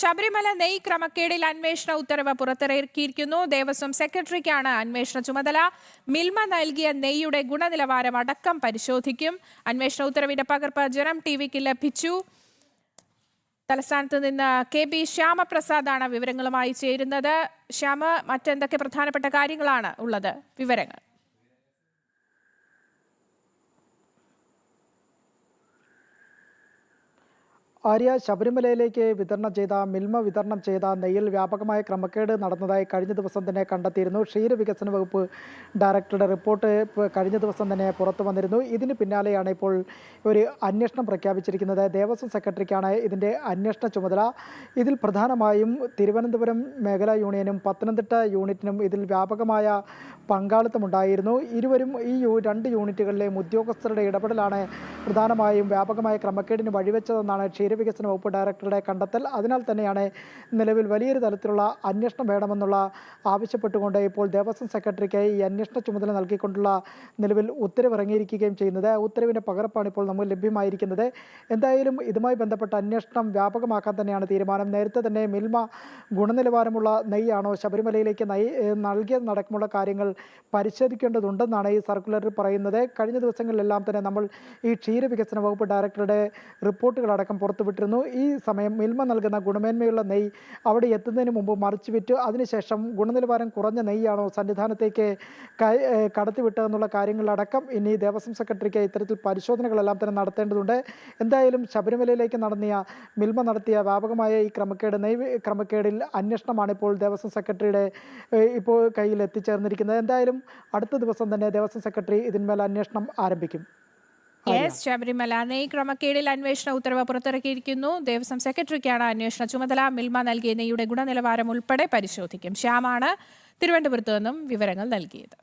ശബരിമല നെയ് ക്രമക്കേടിൽ അന്വേഷണ ഉത്തരവ് പുറത്തിറക്കിയിരിക്കുന്നു. ദേവസ്വം സെക്രട്ടറിക്കാണ് അന്വേഷണ ചുമതല. മിൽമ നൽകിയ നെയ്യുടെ ഗുണനിലവാരം അടക്കം പരിശോധിക്കും. അന്വേഷണ ഉത്തരവിന്റെ പകർപ്പ് ജനം ടിവിക്ക് ലഭിച്ചു. തലസ്ഥാനത്ത് നിന്ന് കെ ശ്യാമപ്രസാദാണ് വിവരങ്ങളുമായി ചേരുന്നത്. ശ്യാമ, മറ്റെന്തൊക്കെ പ്രധാനപ്പെട്ട കാര്യങ്ങളാണ് ഉള്ളത്? വിവരങ്ങൾ. ആര്യ, ശബരിമലയിലേക്ക് മിൽമ വിതരണം ചെയ്ത നെയ്യിൽ വ്യാപകമായ ക്രമക്കേട് നടന്നതായി കഴിഞ്ഞ ദിവസം തന്നെ കണ്ടെത്തിയിരുന്നു. ക്ഷീരവികസന വകുപ്പ് ഡയറക്ടറുടെ റിപ്പോർട്ട് കഴിഞ്ഞ ദിവസം തന്നെ പുറത്തു വന്നിരുന്നു. ഇതിന് പിന്നാലെയാണ് ഇപ്പോൾ ഒരു അന്വേഷണം പ്രഖ്യാപിച്ചിരിക്കുന്നത്. ദേവസ്വം സെക്രട്ടറിക്കാണ് ഇതിൻ്റെ അന്വേഷണ ചുമതല. ഇതിൽ പ്രധാനമായും തിരുവനന്തപുരം മേഖലാ യൂണിയനും പത്തനംതിട്ട യൂണിറ്റിനും ഇതിൽ വ്യാപകമായ പങ്കാളിത്തമുണ്ടായിരുന്നു. ഇരുവരും ഈ രണ്ട് യൂണിറ്റുകളിലെയും ഉദ്യോഗസ്ഥരുടെ ഇടപെടലാണ് പ്രധാനമായും വ്യാപകമായ ക്രമക്കേടിന് വഴിവെച്ചതെന്നാണ് ക്ഷീരവികസന വകുപ്പ് ഡയറക്ടറുടെ കണ്ടെത്തൽ. അതിനാൽ തന്നെയാണ് നിലവിൽ വലിയൊരു തലത്തിലുള്ള അന്വേഷണം വേണമെന്നുള്ള ആവശ്യപ്പെട്ടുകൊണ്ട് ഇപ്പോൾ ദേവസ്വം സെക്രട്ടറിക്ക് ഈ അന്വേഷണ ചുമതല നൽകിക്കൊണ്ടുള്ള നിലവിൽ ഉത്തരവിറങ്ങിയിരിക്കുകയും ചെയ്യുന്നത്. ഉത്തരവിൻ്റെ പകർപ്പാണ് ഇപ്പോൾ നമുക്ക് ലഭ്യമായിരിക്കുന്നത്. എന്തായാലും ഇതുമായി ബന്ധപ്പെട്ട അന്വേഷണം വ്യാപകമാക്കാൻ തന്നെയാണ് തീരുമാനം. നേരത്തെ തന്നെ മിൽമ ഗുണനിലവാരമുള്ള നെയ്യാണോ ശബരിമലയിലേക്ക് നൽകിയതടക്കമുള്ള കാര്യങ്ങൾ പരിശോധിക്കേണ്ടതുണ്ടെന്നാണ് ഈ സർക്കുലറിൽ പറയുന്നത്. കഴിഞ്ഞ ദിവസങ്ങളിലെല്ലാം തന്നെ നമ്മൾ ഈ ക്ഷീരവികസന വകുപ്പ് ഡയറക്ടറുടെ റിപ്പോർട്ടുകളടക്കം പുറത്തുവിട്ടിരുന്നു. ഈ സമയം മിൽമ നൽകുന്ന ഗുണമേന്മയുള്ള നെയ്യ് അവിടെ എത്തുന്നതിന് മുമ്പ് മറിച്ചു വിറ്റു. അതിനുശേഷം ഗുണനിലവാരം കുറഞ്ഞ നെയ്യാണോ സന്നിധാനത്തേക്ക് കടത്തിവിട്ടതെന്നുള്ള കാര്യങ്ങളിലടക്കം ഇനി ദേവസ്വം സെക്രട്ടറിക്ക് ഇത്തരത്തിൽ പരിശോധനകളെല്ലാം തന്നെ നടത്തേണ്ടതുണ്ട്. എന്തായാലും ശബരിമലയിലേക്ക് മിൽമ നടത്തിയ വ്യാപകമായ ഈ ക്രമക്കേടിൽ അന്വേഷണമാണ് ഇപ്പോൾ ദേവസ്വം സെക്രട്ടറിയുടെ കയ്യിൽ എത്തിച്ചേർന്നിരിക്കുന്നത്. എന്തായാലും അടുത്ത ദിവസം തന്നെ ദേവസ്വം സെക്രട്ടറി ഇതിന്മേൽ അന്വേഷണം ആരംഭിക്കും. ശബരിമല നെയ് ക്രമക്കേടിൽ അന്വേഷണ ഉത്തരവ് പുറത്തിറക്കിയിരിക്കുന്നു. ദേവസ്വം സെക്രട്ടറിക്കാണ് അന്വേഷണ ചുമതല. മിൽമ നൽകിയ നെയ്യുടെ ഗുണനിലവാരം ഉൾപ്പെടെ പരിശോധിക്കും. ശ്യാമാണ് തിരുവനന്തപുരത്ത് നിന്നും വിവരങ്ങൾ നൽകിയത്.